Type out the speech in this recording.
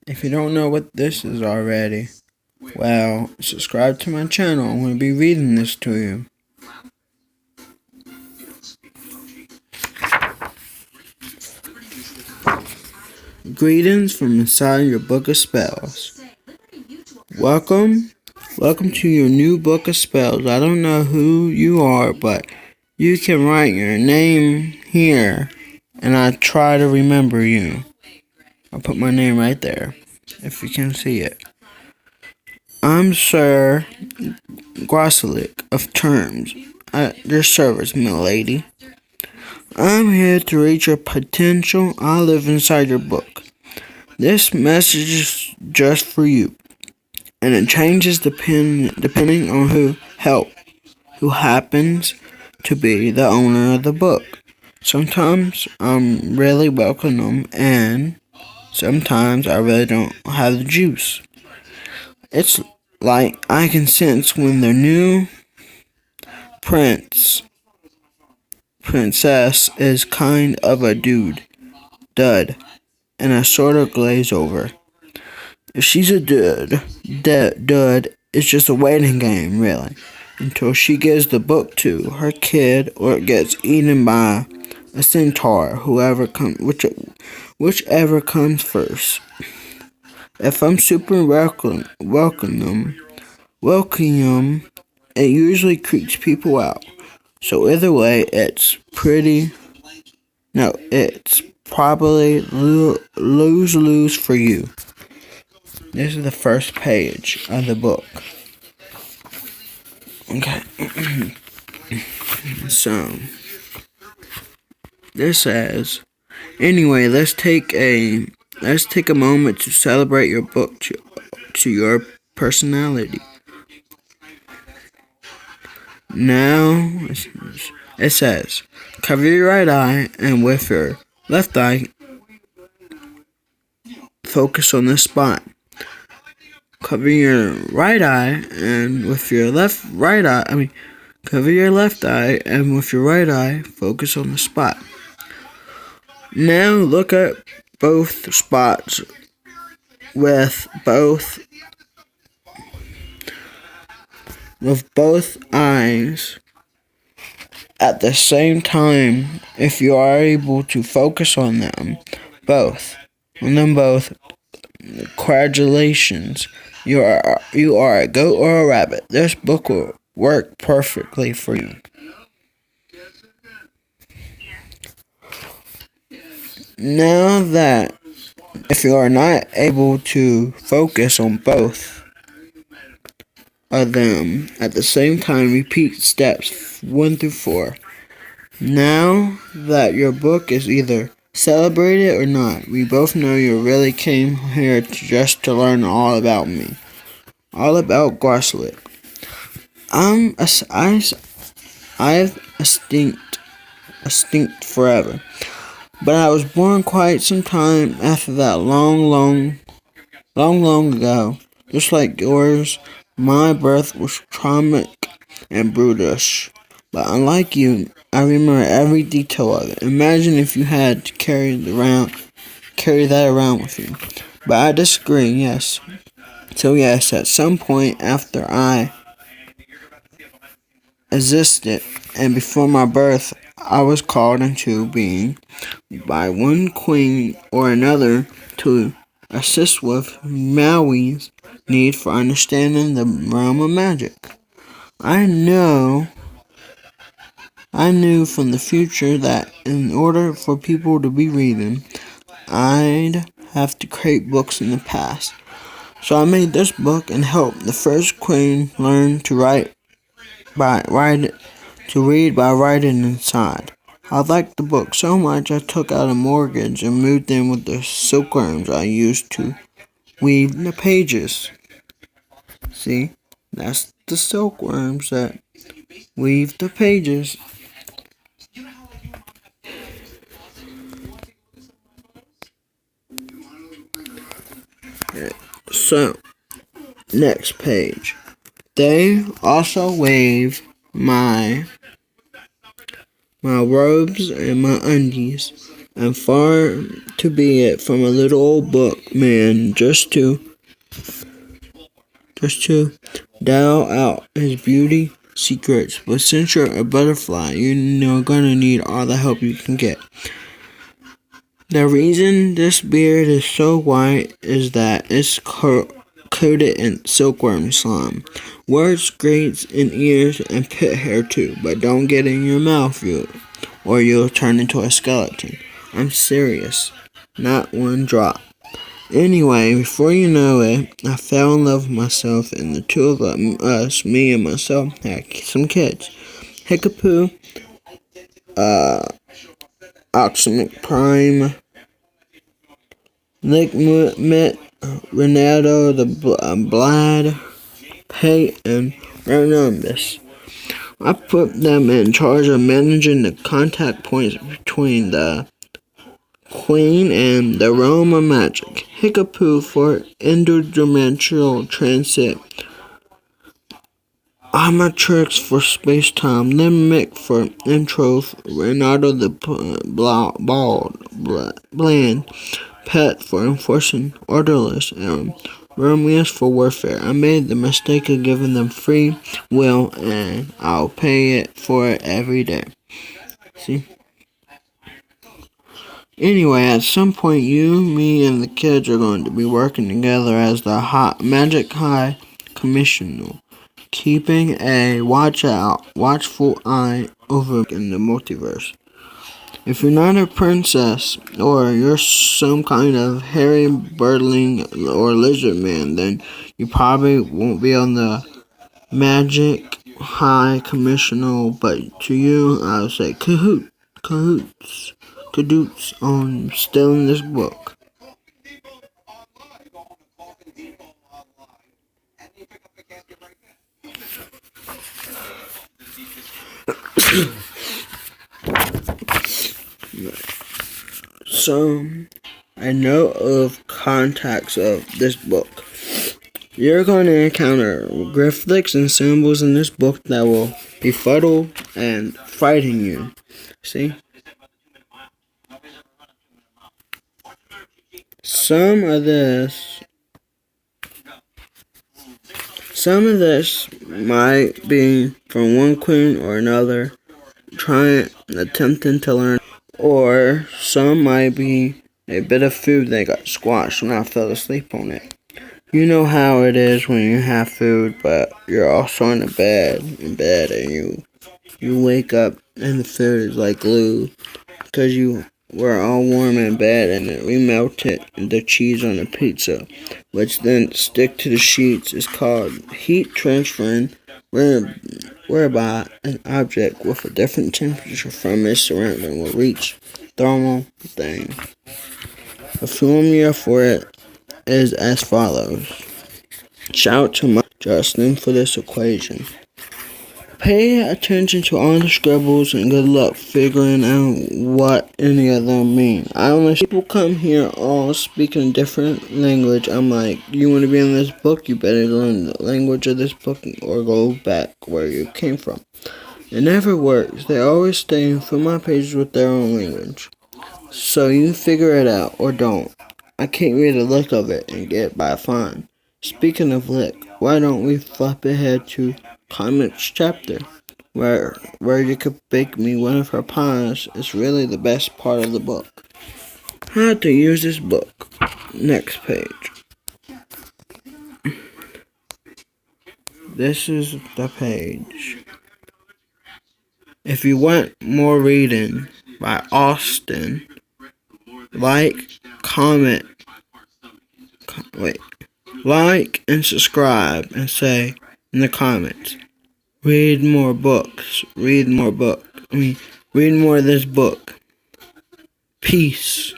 If you don't know what this is already, well, subscribe to my channel. I'm going to be reading this to you. Greetings from inside your book of spells. Welcome to your new book of spells. I don't know who you are, but you can write your name here, and I try to remember you. I'll put my name right there, if you can see it. I'm Sir Grosselick of Terms at your service, milady. I'm here to reach your potential. I live inside your book. This message is just for you, and it changes depending on who happens to be the owner of the book. Sometimes I'm really welcome, and sometimes I really don't have the juice. It's like I can sense when the new princess is kind of a dud, and I sort of glaze over. If she's a dud, it's just a waiting game, really, until she gives the book to her kid or it gets eaten by a centaur, whichever comes first. If I'm super welcome, it usually creeps people out. So either way, it's probably lose for you. This is the first page of the book. Okay. So, this says, anyway, let's take a moment to celebrate your book to your personality. Now, it says, cover your right eye and with your left eye, focus on this spot. Cover your right eye and with your cover your left eye and with your right eye, focus on the spot. Now look at both spots with both eyes at the same time. If you are able to focus on them both, congratulations. You are a goat or a rabbit. This book will work perfectly for you. Now that if you are not able to focus on both of them at the same time, repeat steps 1 through 4. Now that your book is either celebrated or not, we both know you really came here just to learn all about me. All about Grosselick. I've extinct forever. But I was born quite some time after that long ago. Just like yours, my birth was traumatic and brutish. But unlike you, I remember every detail of it. Imagine if you had to carry that around with you. But I disagree, yes. So yes, at some point after I existed and before my birth, I was called into being by one queen or another to assist with Maui's need for understanding the realm of magic. I knew from the future that in order for people to be reading, I'd have to create books in the past. So I made this book and helped the first queen learn to read by writing inside. I liked the book so much I took out a mortgage and moved in with the silkworms I used to weave the pages. See, that's the silkworms that weave the pages. So, next page. They also wave my robes and my undies. and far to be it from a little old book man just to dial out his beauty secrets. But since you're a butterfly, you're gonna need all the help you can get. The reason this beard is so white is that it's coated in silkworm slime. Words, grates, and ears, and pit hair too, but don't get in your mouth, or you'll turn into a skeleton. I'm serious. Not one drop. Anyway, before you know it, I fell in love with myself, and the two of us, me and myself, had some kids. Hiccapoo, Oxamic Prime, Lickmit, Renato the Blad, Pate, and Rhombus. I put them in charge of managing the contact points between the Queen and the realm of magic. Hiccapoo for interdimensional transit, Amatrix for space-time, Limerick for intro, Renato the Bland, Pet for enforcing orderless, and Romeus for warfare. I made the mistake of giving them free will, and I'll pay for it every day. See? Anyway, at some point, you, me, and the kids are going to be working together as the Magic High Commissioner, keeping a watchful eye over in the multiverse. If you're not a princess, or you're some kind of hairy birdling or lizard man, then you probably won't be on the Magic High Commissioner, but to you, I would say Cadoots on stealing this book. So, I know of contacts of this book. You're going to encounter graphics and symbols in this book that will befuddle and frighten you. See? Some of this might be from one queen or another attempting to learn, or some might be a bit of food that got squashed when I fell asleep on it. You know how it is when you have food, but you're also in bed, and you wake up and the food is like glue, because you were all warm in bed and it remelted the cheese on the pizza, which then stick to the sheets, is called heat transferring, whereby an object with a different temperature from its surrounding will reach thermal thing. The formula for it is as follows. Shout to my Justin for this equation. Pay attention to all the scribbles and good luck figuring out what any of them mean. I don't know, people come here all speaking a different language. I'm like, you want to be in this book? You better learn the language of this book or go back where you came from. It never works. They always stay and fill my pages with their own language. So you figure it out or don't. I can't read the lick of it and get by fine. Speaking of lick, why don't we flip ahead to Comics chapter, where you could bake me one of her pies is really the best part of the book. How to use this book. Next page. This is the page. If you want more reading by Austin, like and subscribe and say in the comments, read more books. Read more of this book. Peace.